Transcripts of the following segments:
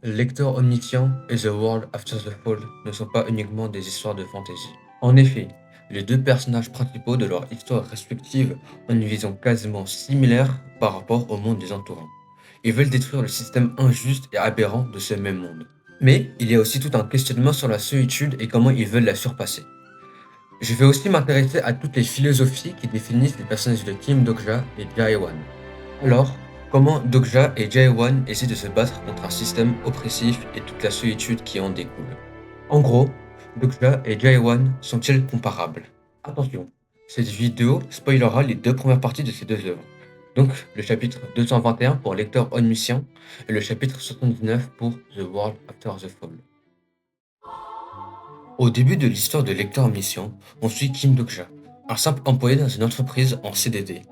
Lecteur omniscient et The World After the Fall ne sont pas uniquement des histoires de fantasy. En effet, les deux personnages principaux de leur histoire respective ont une vision quasiment similaire par rapport au monde des entourants. Ils veulent détruire le système injuste et aberrant de ce même monde. Mais il y a aussi tout un questionnement sur la solitude et comment ils veulent la surpasser. Je vais aussi m'intéresser à toutes les philosophies qui définissent les personnages de Kim Dokja et Jae-wan. Alors, comment Dokja et Jae-wan essaient de se battre contre un système oppressif et toute la solitude qui en découle. En gros, Dokja et Jae-wan sont-ils comparables? Attention, cette vidéo spoilera les deux premières parties de ces deux œuvres. Donc le chapitre 221 pour Lecteur omniscient et le chapitre 79 pour The World After the Fall. Au début de l'histoire de Lecteur omniscient, on suit Kim Dokja, un simple employé dans une entreprise en CDD.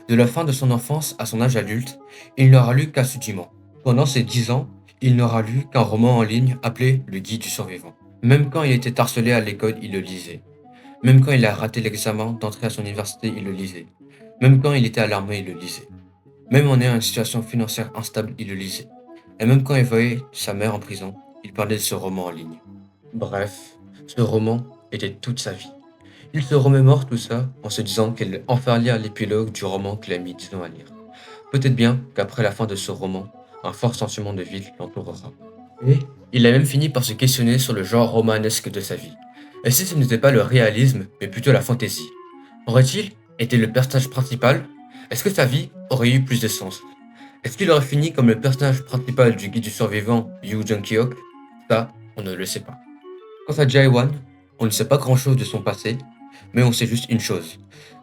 De la fin de son enfance à son âge adulte, il n'aura lu qu'assidûment. Pendant ces 10 ans, il n'aura lu qu'un roman en ligne appelé Le Guide du survivant. Même quand il était harcelé à l'école, il le lisait. Même quand il a raté l'examen d'entrée à son université, il le lisait. Même quand il était à l'armée, il le lisait. Même en ayant une situation financière instable, il le lisait. Et même quand il voyait sa mère en prison, il parlait de ce roman en ligne. Bref, ce roman était toute sa vie. Il se remémore tout ça en se disant qu'elle va enfin lire l'épilogue du roman qu'il a mis 10 ans à lire. Peut-être bien qu'après la fin de ce roman, un fort sentiment de vide l'entourera. Et il a même fini par se questionner sur le genre romanesque de sa vie. Et si ce n'était pas le réalisme, mais plutôt la fantaisie? Aurait-il été le personnage principal? Est-ce que sa vie aurait eu plus de sens? Est-ce qu'il aurait fini comme le personnage principal du guide du survivant, Yu Jung-kyok? Ça, on ne le sait pas. Quant à Jae-wan, on ne sait pas grand-chose de son passé, mais on sait juste une chose.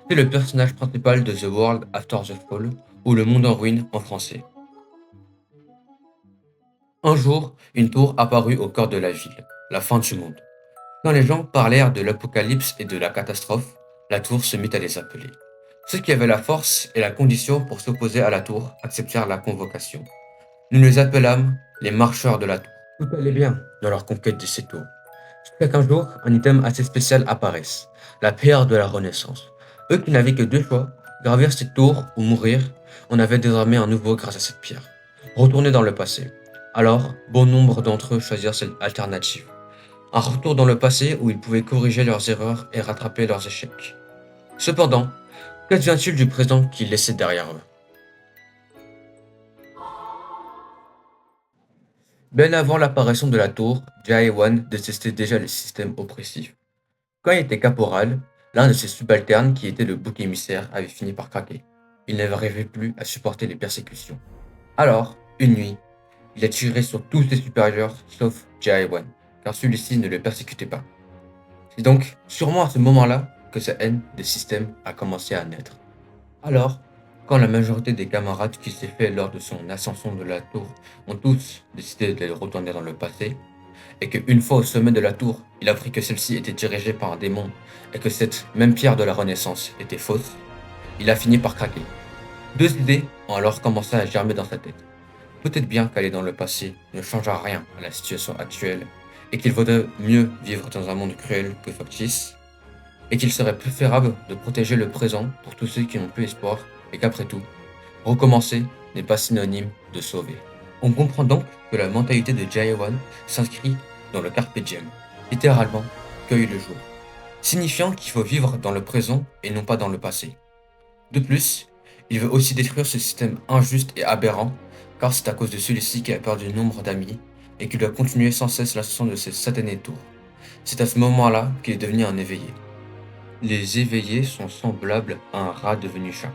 C'est le personnage principal de The World After the Fall, ou Le Monde en ruine en français. Un jour, une tour apparut au cœur de la ville, la fin du monde. Quand les gens parlèrent de l'apocalypse et de la catastrophe, la tour se mit à les appeler. Ceux qui avaient la force et la condition pour s'opposer à la tour acceptèrent la convocation. Nous les appelâmes les marcheurs de la tour. Tout allait bien dans leur conquête de ces tours. Jusqu'à qu'un jour, un item assez spécial apparaisse, la pierre de la Renaissance. Eux qui n'avaient que deux choix, gravir cette tour ou mourir, on avait désormais un nouveau grâce à cette pierre. Retourner dans le passé. Alors, bon nombre d'entre eux choisirent cette alternative. Un retour dans le passé où ils pouvaient corriger leurs erreurs et rattraper leurs échecs. Cependant, qu'advient-il du présent qu'ils laissaient derrière eux? Bien avant l'apparition de la tour, Jae-wan détestait déjà le système oppressif. Quand il était caporal, l'un de ses subalternes, qui était le bouc émissaire, avait fini par craquer. Il n'arrivait plus à supporter les persécutions. Alors, une nuit, il a tiré sur tous ses supérieurs sauf Jae-wan, car celui-ci ne le persécutait pas. C'est donc sûrement à ce moment-là que sa haine des systèmes a commencé à naître. Alors, quand la majorité des camarades qui s'est fait lors de son ascension de la tour ont tous décidé de retourner dans le passé, et qu'une fois au sommet de la tour, il apprit que celle-ci était dirigée par un démon et que cette même pierre de la Renaissance était fausse, il a fini par craquer. Deux idées ont alors commencé à germer dans sa tête. Peut-être bien qu'aller dans le passé ne changera rien à la situation actuelle, et qu'il vaudrait mieux vivre dans un monde cruel que factice, et qu'il serait préférable de protéger le présent pour tous ceux qui n'ont plus espoir, et qu'après tout, recommencer n'est pas synonyme de sauver. On comprend donc que la mentalité de Jae-wan s'inscrit dans le carpe diem, littéralement cueille le jour, signifiant qu'il faut vivre dans le présent et non pas dans le passé. De plus, il veut aussi détruire ce système injuste et aberrant, car c'est à cause de celui-ci qu'il a perdu nombre d'amis et qu'il doit continuer sans cesse l'ascension de ces satanées tours. C'est à ce moment-là qu'il est devenu un éveillé. Les éveillés sont semblables à un rat devenu chat.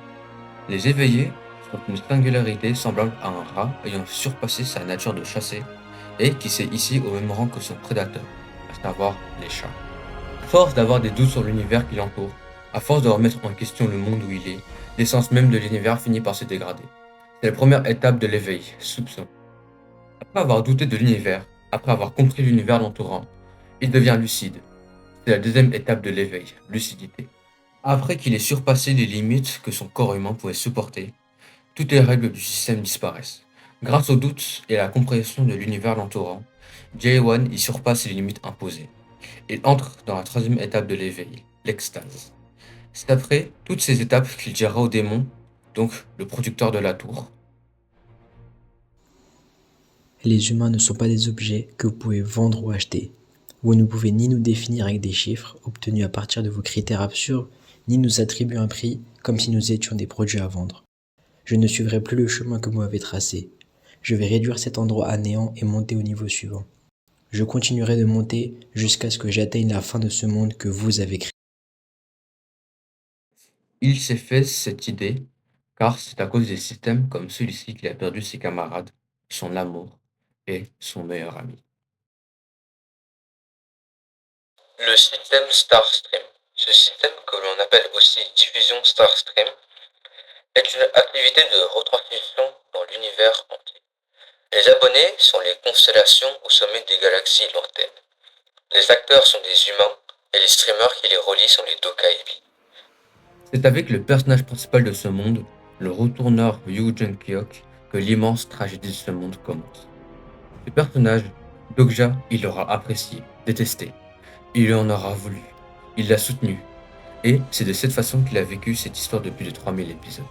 Les éveillés sont une singularité semblable à un rat ayant surpassé sa nature de chasser et qui s'est ici au même rang que son prédateur, à savoir les chats. À force d'avoir des doutes sur l'univers qui l'entoure, à force de remettre en question le monde où il est, l'essence même de l'univers finit par se dégrader. C'est la première étape de l'éveil, soupçon. Après avoir douté de l'univers, après avoir compris l'univers l'entourant, il devient lucide. C'est la deuxième étape de l'éveil, lucidité. Après qu'il ait surpassé les limites que son corps humain pouvait supporter, toutes les règles du système disparaissent. Grâce aux doutes et à la compréhension de l'univers l'entourant, Jae-wan y surpasse les limites imposées. Il entre dans la troisième étape de l'éveil, l'extase. C'est après toutes ces étapes qu'il dira au démon, donc le producteur de la tour. Les humains ne sont pas des objets que vous pouvez vendre ou acheter. Vous ne pouvez ni nous définir avec des chiffres obtenus à partir de vos critères absurdes, ni nous attribuer un prix comme si nous étions des produits à vendre. Je ne suivrai plus le chemin que vous m'avez tracé. Je vais réduire cet endroit à néant et monter au niveau suivant. Je continuerai de monter jusqu'à ce que j'atteigne la fin de ce monde que vous avez créé. Il s'est fait cette idée car c'est à cause des systèmes comme celui-ci qu'il a perdu ses camarades, son amour et son meilleur ami. Le système Starstream. Ce système, que l'on appelle aussi diffusion Starstream, est une activité de retransmission dans l'univers entier. Les abonnés sont les constellations au sommet des galaxies lointaines. Les acteurs sont des humains et les streamers qui les relient sont les Dokaibi. C'est avec le personnage principal de ce monde, le retourneur Yu Jung-kyok, que l'immense tragédie de ce monde commence. Ce personnage, Dokja, il l'aura apprécié, détesté. Il en aura voulu. Il l'a soutenu. Et c'est de cette façon qu'il a vécu cette histoire de plus de 3000 épisodes.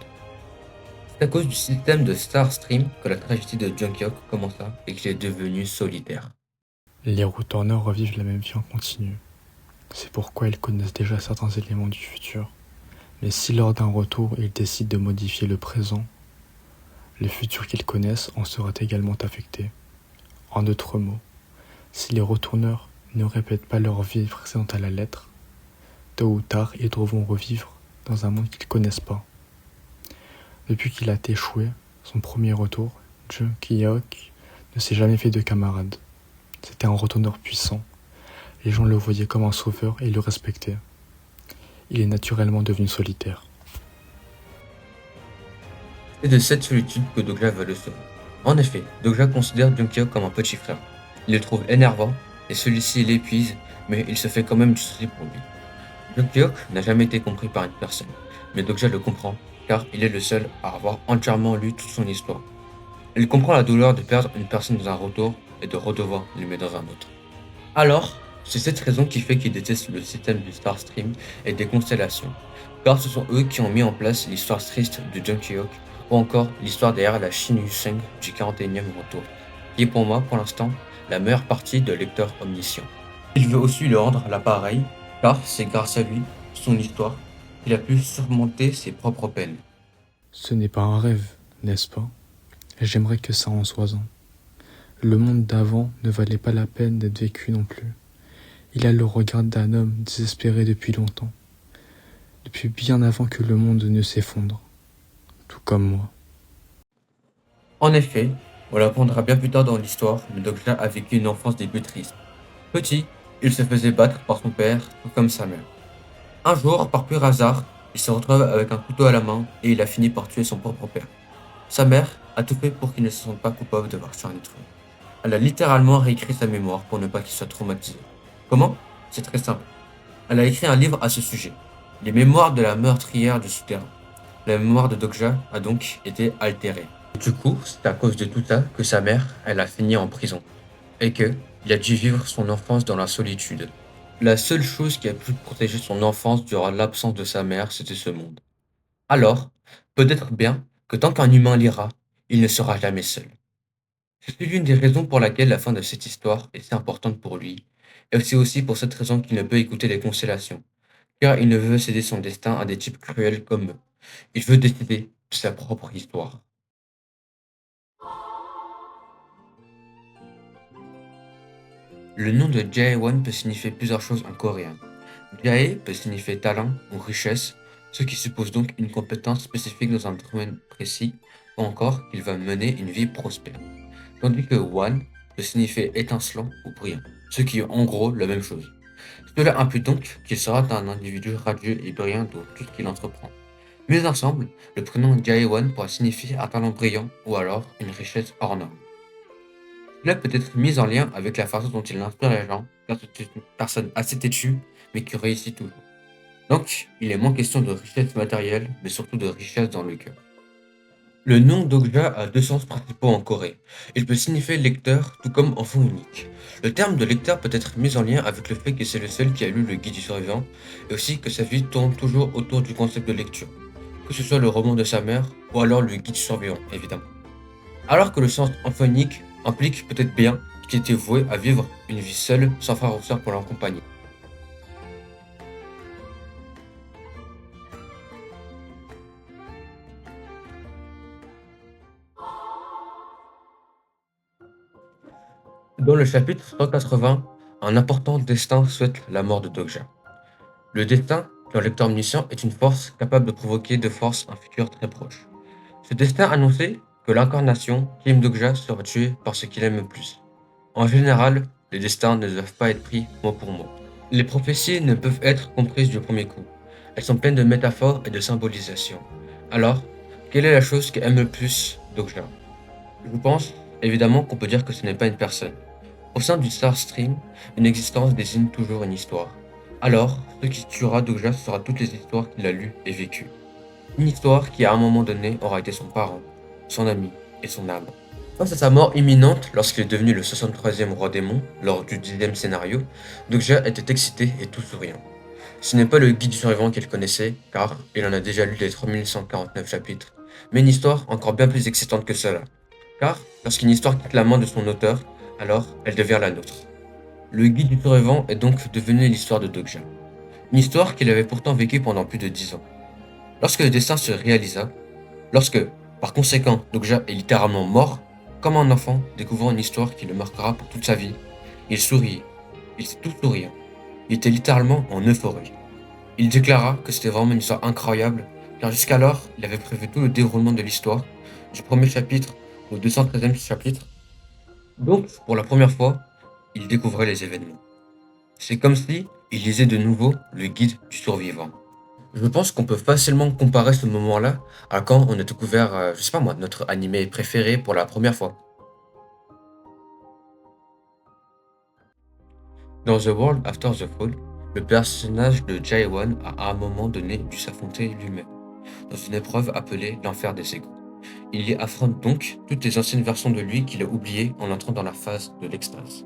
C'est à cause du système de Starstream que la tragédie de Jung-kyok commença et qu'il est devenu solitaire. Les retourneurs revivent la même vie en continu. C'est pourquoi ils connaissent déjà certains éléments du futur. Mais si lors d'un retour, ils décident de modifier le présent, le futur qu'ils connaissent en sera également affecté. En d'autres mots, si les retourneurs ne répètent pas leur vie précédente à la lettre, tôt ou tard, ils devront revivre dans un monde qu'ils ne connaissent pas. Depuis qu'il a échoué, son premier retour, Jung-kyok ne s'est jamais fait de camarade. C'était un retourneur puissant. Les gens le voyaient comme un sauveur et le respectaient. Il est naturellement devenu solitaire. C'est de cette solitude que Dokja veut le sauver. En effet, Dokja considère Jung-kyok comme un petit frère. Il le trouve énervant et celui-ci l'épuise, mais il se fait quand même du souci pour lui. Jung-kyok n'a jamais été compris par une personne, mais Dokja le comprend car il est le seul à avoir entièrement lu toute son histoire. Il comprend la douleur de perdre une personne dans un retour et de redevoir l'aimer dans un autre. Alors, c'est cette raison qui fait qu'il déteste le système du Starstream et des constellations, car ce sont eux qui ont mis en place l'histoire triste de Jung-kyok ou encore l'histoire derrière la Shin Yu-seng du 41e retour, qui est pour moi, pour l'instant, la meilleure partie de Lecteur Omniscient. Il veut aussi lui rendre l'appareil, car c'est grâce à lui, son histoire, qu'il a pu surmonter ses propres peines. Ce n'est pas un rêve, n'est-ce pas? J'aimerais que ça en soit un. Le monde d'avant ne valait pas la peine d'être vécu non plus. Il a le regard d'un homme désespéré depuis longtemps, depuis bien avant que le monde ne s'effondre, tout comme moi. En effet, on l'apprendra bien plus tard dans l'histoire, mais Dokja a vécu une enfance des plus tristes. Petit, il se faisait battre par son père, tout comme sa mère. Un jour, par pur hasard, il se retrouve avec un couteau à la main et il a fini par tuer son propre père. Sa mère a tout fait pour qu'il ne se sente pas coupable d'avoir tué un être humain. Elle a littéralement réécrit sa mémoire pour ne pas qu'il soit traumatisé. Comment? C'est très simple. Elle a écrit un livre à ce sujet, Les mémoires de la meurtrière du souterrain. La mémoire de Dokja a donc été altérée. Du coup, c'est à cause de tout ça que sa mère, elle a fini en prison. Et que, il a dû vivre son enfance dans la solitude. La seule chose qui a pu protéger son enfance durant l'absence de sa mère, c'était ce monde. Alors, peut-être bien que tant qu'un humain lira, il ne sera jamais seul. C'est l'une des raisons pour laquelle la fin de cette histoire est si importante pour lui, et c'est aussi pour cette raison qu'il ne peut écouter les constellations, car il ne veut céder son destin à des types cruels comme eux. Il veut décider de sa propre histoire. Le nom de Jae-won peut signifier plusieurs choses en coréen. Jae peut signifier talent ou richesse, ce qui suppose donc une compétence spécifique dans un domaine précis, ou encore qu'il va mener une vie prospère. Tandis que Wan peut signifier étincelant ou brillant, ce qui est en gros la même chose. Cela implique donc qu'il sera un individu radieux et brillant dans tout ce qu'il entreprend. Mis ensemble, le prénom Jae-won pourra signifier un talent brillant ou alors une richesse hors norme. Cela peut être mis en lien avec la façon dont il inspire les gens, car c'est une personne assez têtue, mais qui réussit toujours. Donc, il est moins question de richesse matérielle, mais surtout de richesse dans le cœur. Le nom Dokja a deux sens principaux en Corée. Il peut signifier lecteur, tout comme enfant unique. Le terme de lecteur peut être mis en lien avec le fait que c'est le seul qui a lu le guide du survivant, et aussi que sa vie tourne toujours autour du concept de lecture, que ce soit le roman de sa mère, ou alors le guide du survivant, évidemment. Alors que le sens enfant unique implique peut-être bien qu'il était voué à vivre une vie seule, sans frère ou sœur pour l'accompagner. Dans le chapitre 180, un important destin souhaite la mort de Dogja. Le destin, dans le lecteur omniscient, est une force capable de provoquer de force un futur très proche. Ce destin annonçait que l'incarnation, Kim Dogja, sera tuée par ce qu'il aime le plus. En général, les destins ne doivent pas être pris mot pour mot. Les prophéties ne peuvent être comprises du premier coup. Elles sont pleines de métaphores et de symbolisations. Alors, quelle est la chose qu'aime le plus Dogja? Je pense, évidemment, qu'on peut dire que ce n'est pas une personne. Au sein du Star Stream, une existence désigne toujours une histoire. Alors, ce qui tuera Dogja sera toutes les histoires qu'il a lues et vécues. Une histoire qui à un moment donné aura été son parent, son ami et son âme. Face à sa mort imminente lorsqu'il est devenu le 63e roi démon, lors du 10e scénario, Dogja était excité et tout souriant. Ce n'est pas le guide du survivant qu'il connaissait, car il en a déjà lu les 3149 chapitres, mais une histoire encore bien plus excitante que cela. Car, lorsqu'une histoire quitte la main de son auteur, alors elle devient la nôtre. Le guide du survivant est donc devenu l'histoire de Dogja. Une histoire qu'il avait pourtant vécue pendant plus de 10 ans. Lorsque le destin se réalisa, lorsque, par conséquent, Dogja est littéralement mort, comme un enfant découvrant une histoire qui le marquera pour toute sa vie, il souriait. Il était tout souriant. Il était littéralement en euphorie. Il déclara que c'était vraiment une histoire incroyable, car jusqu'alors, il avait prévu tout le déroulement de l'histoire, du premier chapitre au 213e chapitre. Donc, pour la première fois, il découvrait les événements. C'est comme si il lisait de nouveau le guide du survivant. Je pense qu'on peut facilement comparer ce moment-là à quand on a découvert, je sais pas moi, notre animé préféré pour la première fois. Dans The World After the Fall, le personnage de Jae-won a à un moment donné dû s'affronter lui-même, dans une épreuve appelée l'enfer des égaux. Il y affronte donc toutes les anciennes versions de lui qu'il a oubliées en entrant dans la phase de l'extase.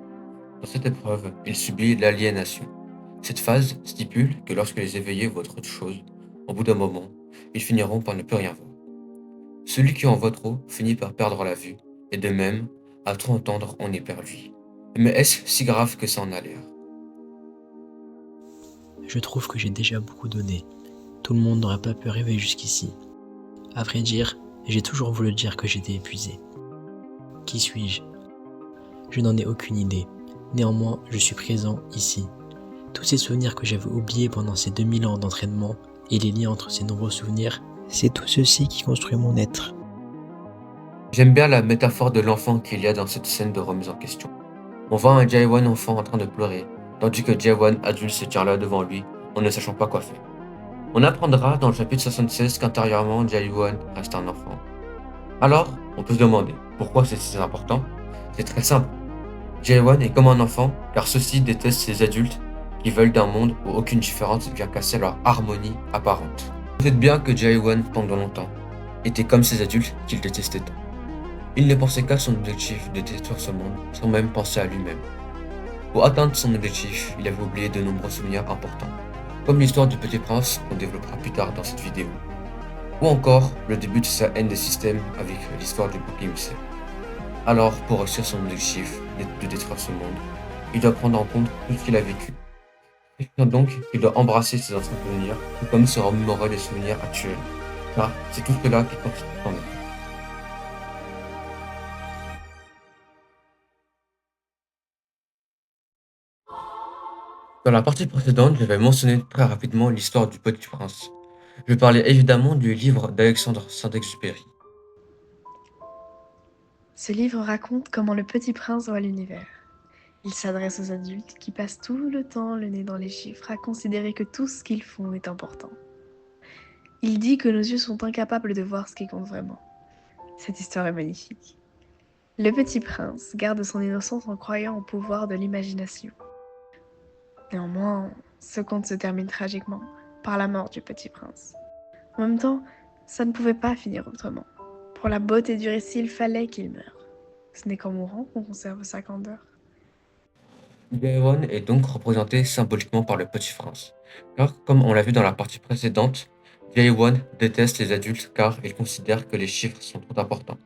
Dans cette épreuve, il subit l'aliénation. Cette phase stipule que lorsque les éveillés voient autre chose, au bout d'un moment, ils finiront par ne plus rien voir. Celui qui en voit trop finit par perdre la vue, et de même, à trop entendre, on est perdu. Mais est-ce si grave que ça en a l'air? Je trouve que j'ai déjà beaucoup donné. Tout le monde n'aurait pas pu rêver jusqu'ici. À vrai dire, j'ai toujours voulu dire que j'étais épuisé. Qui suis-je? Je n'en ai aucune idée. Néanmoins, je suis présent ici. Tous ces souvenirs que j'avais oubliés pendant ces 2000 ans d'entraînement et les liens entre ces nombreux souvenirs, c'est tout ceci qui construit mon être. J'aime bien la métaphore de l'enfant qu'il y a dans cette scène de remise en question. On voit un Jae-won enfant en train de pleurer, tandis que Jae-won adulte se tient là devant lui, en ne sachant pas quoi faire. On apprendra dans le chapitre 76 qu'intérieurement Jae-won reste un enfant. Alors, on peut se demander pourquoi c'est si important. C'est très simple. Jae-won est comme un enfant, car ceux-ci détestent ces adultes qui veulent d'un monde où aucune différence vient casser leur harmonie apparente. Peut-être bien que Jae-won, pendant longtemps, était comme ces adultes qu'il détestait tant. Il ne pensait qu'à son objectif de détruire ce monde, sans même penser à lui-même. Pour atteindre son objectif, il avait oublié de nombreux souvenirs importants, comme l'histoire du Petit Prince qu'on développera plus tard dans cette vidéo, ou encore le début de sa haine des systèmes avec l'histoire du bouc émissaire. Alors, pour réussir son objectif de détruire ce monde, il doit prendre en compte tout ce qu'il a vécu. Donc, il doit embrasser ses anciens souvenirs, tout comme se remémorer les souvenirs actuels, car c'est tout cela qui constitue son être. Dans la partie précédente, j'avais mentionné très rapidement l'histoire du Petit Prince. Je parlais évidemment du livre d'Alexandre Saint-Exupéry. Ce livre raconte comment le petit prince voit l'univers. Il s'adresse aux adultes qui passent tout le temps le nez dans les chiffres à considérer que tout ce qu'ils font est important. Il dit que nos yeux sont incapables de voir ce qui compte vraiment. Cette histoire est magnifique. Le petit prince garde son innocence en croyant au pouvoir de l'imagination. Néanmoins, ce conte se termine tragiquement par la mort du petit prince. En même temps, ça ne pouvait pas finir autrement. Pour la beauté du récit, il fallait qu'il meure. Ce n'est qu'en mourant qu'on conserve sa candeur. Jae-won est donc représenté symboliquement par le Petit Prince, car comme on l'a vu dans la partie précédente, Jae-won déteste les adultes car il considère que les chiffres sont trop importants.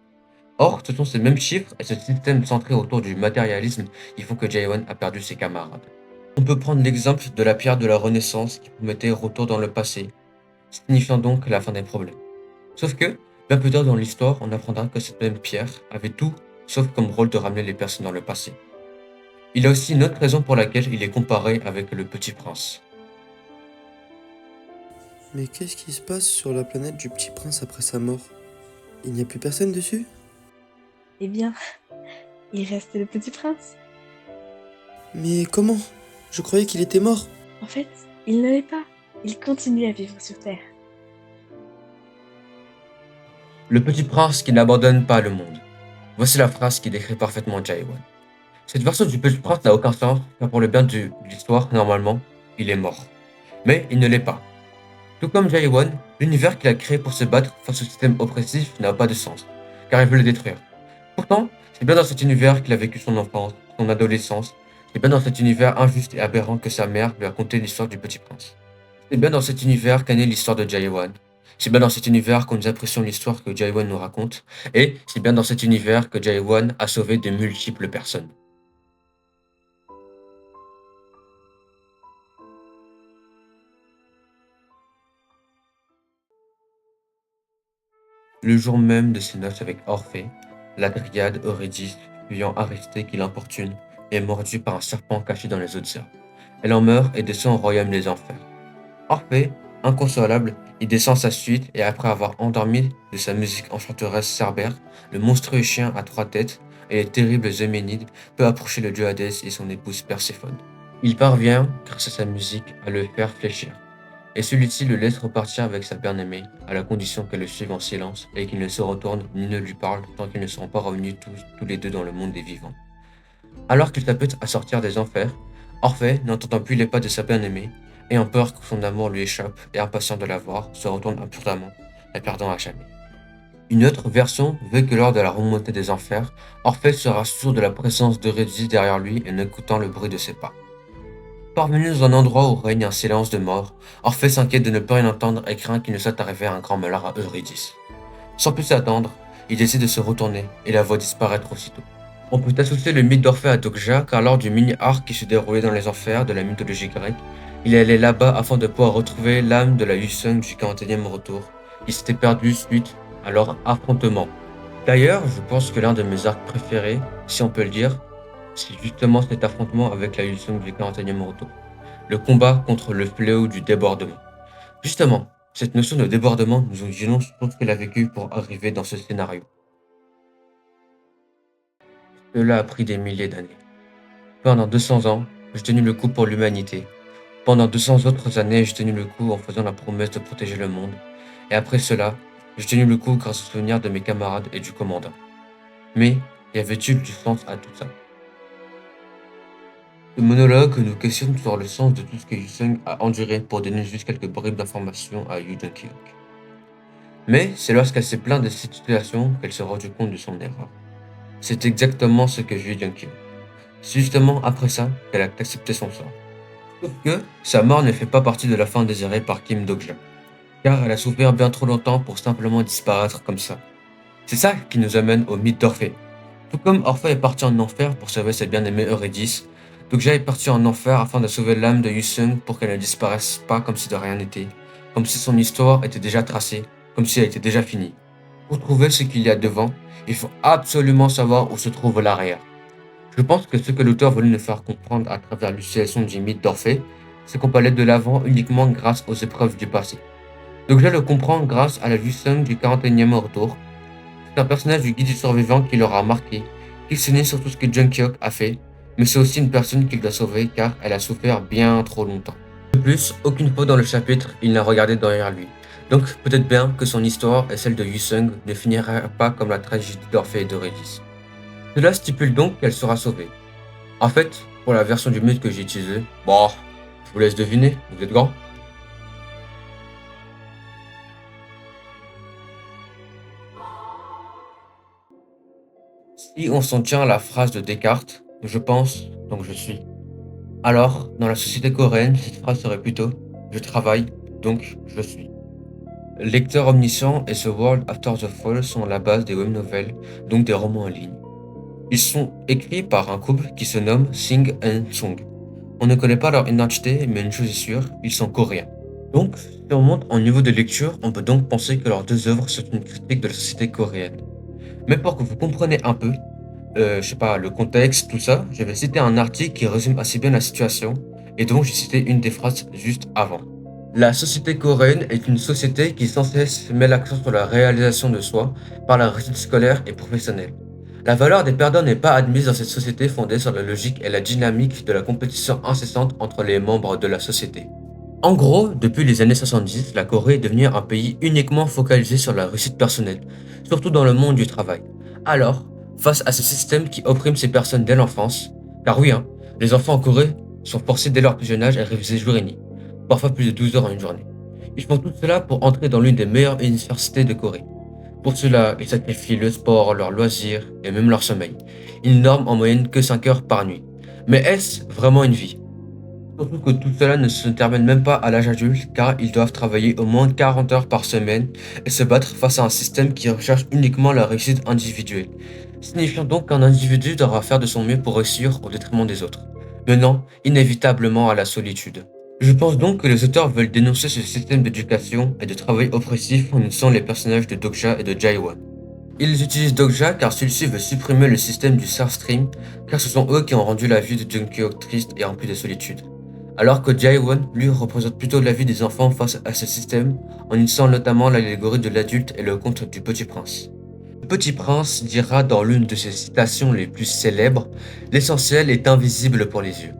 Or, ce sont ces mêmes chiffres et ce système centré autour du matérialisme qui font que Jae-won a perdu ses camarades. On peut prendre l'exemple de la pierre de la Renaissance qui promettait retour dans le passé, signifiant donc la fin des problèmes. Sauf que, bien plus tard dans l'histoire, on apprendra que cette même pierre avait tout sauf comme rôle de ramener les personnes dans le passé. Il y a aussi une autre raison pour laquelle il est comparé avec le Petit Prince. Mais qu'est-ce qui se passe sur la planète du Petit Prince après sa mort? Il n'y a plus personne dessus? Eh bien, il reste le petit prince. Mais comment? Je croyais qu'il était mort. En fait, il ne l'est pas. Il continue à vivre sur Terre. Le Petit Prince qui n'abandonne pas le monde. Voici la phrase qui décrit parfaitement Jae-won. Cette version du Petit Prince n'a aucun sens, car pour le bien de l'histoire, normalement, il est mort. Mais il ne l'est pas. Tout comme Jae-won, l'univers qu'il a créé pour se battre face au système oppressif n'a pas de sens, car il veut le détruire. Pourtant, c'est bien dans cet univers qu'il a vécu son enfance, son adolescence, c'est bien dans cet univers injuste et aberrant que sa mère lui a conté l'histoire du Petit Prince. C'est bien dans cet univers qu'est née l'histoire de Jae-won. C'est bien dans cet univers qu'on nous apprécions l'histoire que Jae-won nous raconte, et c'est bien dans cet univers que Jae-won a sauvé de multiples personnes. Le jour même de ses noces avec Orphée, la dryade Eurydice, fuyant Aristée qui l'importune, est mordue par un serpent caché dans les eaux de Zeus. Elle en meurt et descend au royaume des enfers. Orphée, inconsolable, y descend sa suite et après avoir endormi de sa musique enchanteresse Cerbère, le monstrueux chien à 3 têtes et les terribles Euménides peut approcher le dieu Hadès et son épouse Perséphone. Il parvient, grâce à sa musique, à le faire fléchir. Et celui-ci le laisse repartir avec sa bien-aimée, à la condition qu'elle le suive en silence et qu'il ne se retourne ni ne lui parle tant qu'ils ne seront pas revenus tous les deux dans le monde des vivants. Alors qu'il s'apprête à sortir des enfers, Orphée, n'entendant plus les pas de sa bien-aimée, ayant peur que son amour lui échappe et impatient de la voir, se retourne imprudemment, la perdant à jamais. Une autre version veut que lors de la remontée des enfers, Orphée sera sourd de la présence d'Eurydice derrière lui et n'écoutant le bruit de ses pas. Parvenu dans un endroit où règne un silence de mort, Orphée s'inquiète de ne plus rien entendre et craint qu'il ne soit arrivé un grand malheur à Eurydice. Sans plus attendre, il décide de se retourner et la voit disparaître aussitôt. On peut associer le mythe d'Orphée à Dokja car lors du mini-arc qui se déroulait dans les enfers de la mythologie grecque, il est allé là-bas afin de pouvoir retrouver l'âme de la Yusung du 41e retour, qui s'était perdue suite à leur affrontement. D'ailleurs, je pense que l'un de mes arcs préférés, si on peut le dire, c'est justement cet affrontement avec la Yusung du 41e retour. Le combat contre le fléau du débordement. Justement, cette notion de débordement nous en disons tout ce qu'elle a vécu pour arriver dans ce scénario. Cela a pris des milliers d'années. Pendant 200 ans, j'ai tenu le coup pour l'humanité. Pendant 200 autres années, j'ai tenu le coup en faisant la promesse de protéger le monde. Et après cela, j'ai tenu le coup grâce au souvenir de mes camarades et du commandant. Mais, y avait-il du sens à tout ça? Ce monologue nous questionne sur le sens de tout ce que Yusung a enduré pour donner juste quelques bribes d'informations à Yu Jung-hyuk. Mais c'est lorsqu'elle s'est plainte de cette situation qu'elle s'est rendue compte de son erreur. C'est exactement ce que Yu Jung-hyuk. C'est justement après ça qu'elle a accepté son sort. Sauf que sa mort ne fait pas partie de la fin désirée par Kim Dok-ja, car elle a souffert bien trop longtemps pour simplement disparaître comme ça. C'est ça qui nous amène au mythe d'Orphée. Tout comme Orphée est parti en enfer pour sauver sa bien-aimée Eurydice, Dokja est parti en enfer afin de sauver l'âme de Yusung pour qu'elle ne disparaisse pas comme si de rien n'était, comme si son histoire était déjà tracée, comme si elle était déjà finie. Pour trouver ce qu'il y a devant, il faut absolument savoir où se trouve l'arrière. Je pense que ce que l'auteur voulait nous faire comprendre à travers l'utilisation du mythe d'Orphée, c'est qu'on peut aller de l'avant uniquement grâce aux épreuves du passé. Dokja le comprend grâce à la Yusung du 41e retour. C'est un personnage du guide du survivant qui l'aura marqué, qui se nie sur tout ce que Jung-hyuk a fait, mais c'est aussi une personne qu'il doit sauver car elle a souffert bien trop longtemps. De plus, aucune fois dans le chapitre, il n'a regardé derrière lui. Donc peut-être bien que son histoire et celle de Yusung ne finiraient pas comme la tragédie d'Orphée et d'Eurydice. Cela stipule donc qu'elle sera sauvée. En fait, pour la version du mythe que j'ai utilisée, bon, je vous laisse deviner, vous êtes grand. Si on s'en tient à la phrase de Descartes, je pense, donc je suis. Alors, dans la société coréenne, cette phrase serait plutôt je travaille, donc je suis. Lecteur omniscient et The World After the Fall sont la base des web novels, donc des romans en ligne. Ils sont écrits par un couple qui se nomme Sing and Song. On ne connaît pas leur identité, mais une chose est sûre, ils sont coréens. Donc, si on monte en niveau de lecture, on peut donc penser que leurs deux œuvres sont une critique de la société coréenne. Mais pour que vous compreniez un peu, le contexte, tout ça, je vais citer un article qui résume assez bien la situation, et donc j'ai cité une des phrases juste avant. La société coréenne est une société qui sans cesse met l'accent sur la réalisation de soi par la réussite scolaire et professionnelle. La valeur des perdants n'est pas admise dans cette société fondée sur la logique et la dynamique de la compétition incessante entre les membres de la société. En gros, depuis les années 70, la Corée est devenue un pays uniquement focalisé sur la réussite personnelle, surtout dans le monde du travail. Alors, face à ce système qui opprime ces personnes dès l'enfance, car oui, les enfants en Corée sont forcés dès leur plus jeune âge à réviser jour et nuit, parfois plus de 12 heures en une journée. Ils font tout cela pour entrer dans l'une des meilleures universités de Corée. Pour cela, ils sacrifient le sport, leurs loisirs et même leur sommeil. Ils norment en moyenne que 5 heures par nuit. Mais est-ce vraiment une vie? Surtout que tout cela ne se termine même pas à l'âge adulte car ils doivent travailler au moins 40 heures par semaine et se battre face à un système qui recherche uniquement la réussite individuelle. Signifiant donc qu'un individu devra faire de son mieux pour réussir au détriment des autres, menant inévitablement à la solitude. Je pense donc que les auteurs veulent dénoncer ce système d'éducation et de travail oppressif en unissant les personnages de Dokja et de Jaewon. Ils utilisent Dokja car celui-ci veut supprimer le système du South Stream car ce sont eux qui ont rendu la vie de Jungkook triste et remplie de solitude. Alors que Jaewon, lui, représente plutôt la vie des enfants face à ce système, en unissant notamment l'allégorie de l'adulte et le conte du Petit Prince. Le Petit Prince dira dans l'une de ses citations les plus célèbres, « L'essentiel est invisible pour les yeux ».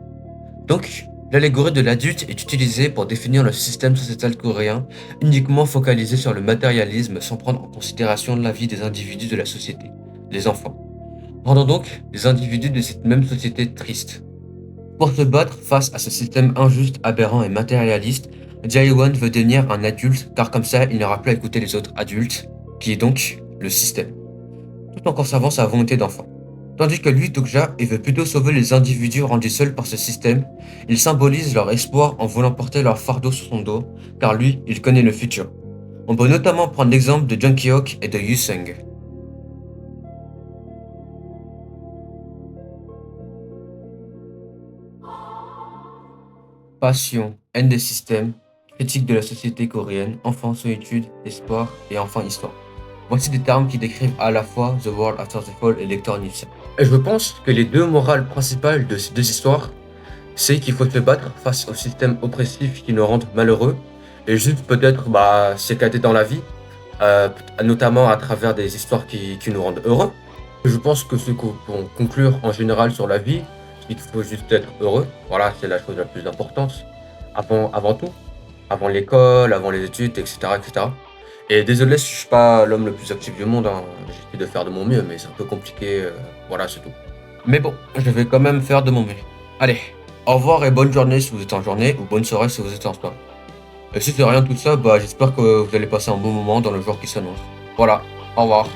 Donc, l'allégorie de l'adulte est utilisée pour définir le système sociétal coréen, uniquement focalisé sur le matérialisme sans prendre en considération la vie des individus de la société, les enfants, rendant donc les individus de cette même société tristes. Pour se battre face à ce système injuste, aberrant et matérialiste, Jaewon veut devenir un adulte car comme ça il n'aura plus à écouter les autres adultes, qui est donc le système, tout en conservant sa volonté d'enfant. Tandis que lui, Dokja, il veut plutôt sauver les individus rendus seuls par ce système, il symbolise leur espoir en voulant porter leur fardeau sur son dos, car lui, il connaît le futur. On peut notamment prendre l'exemple de Jungkook et de Yusung. Passion, haine des systèmes, critique de la société coréenne, enfant, solitude, espoir et enfin histoire. Voici des termes qui décrivent à la fois The World After the Fall et Lecteur omniscient. Et je pense que les deux morales principales de ces deux histoires, c'est qu'il faut se battre face au système oppressif qui nous rend malheureux et juste peut-être s'éclater dans la vie, notamment à travers des histoires qui nous rendent heureux. Je pense que ce qu'on peut conclure en général sur la vie, c'est qu'il faut juste être heureux. Voilà, c'est la chose la plus importante. Avant tout. Avant l'école, avant les études, etc. etc. Et désolé si je suis pas l'homme le plus actif du monde, j'essaie de faire de mon mieux, mais c'est un peu compliqué, voilà, c'est tout. Mais bon, je vais quand même faire de mon mieux. Allez, au revoir et bonne journée si vous êtes en journée, ou bonne soirée si vous êtes en soirée. Et si c'est rien de tout ça, j'espère que vous allez passer un bon moment dans le jour qui s'annonce. Voilà, au revoir.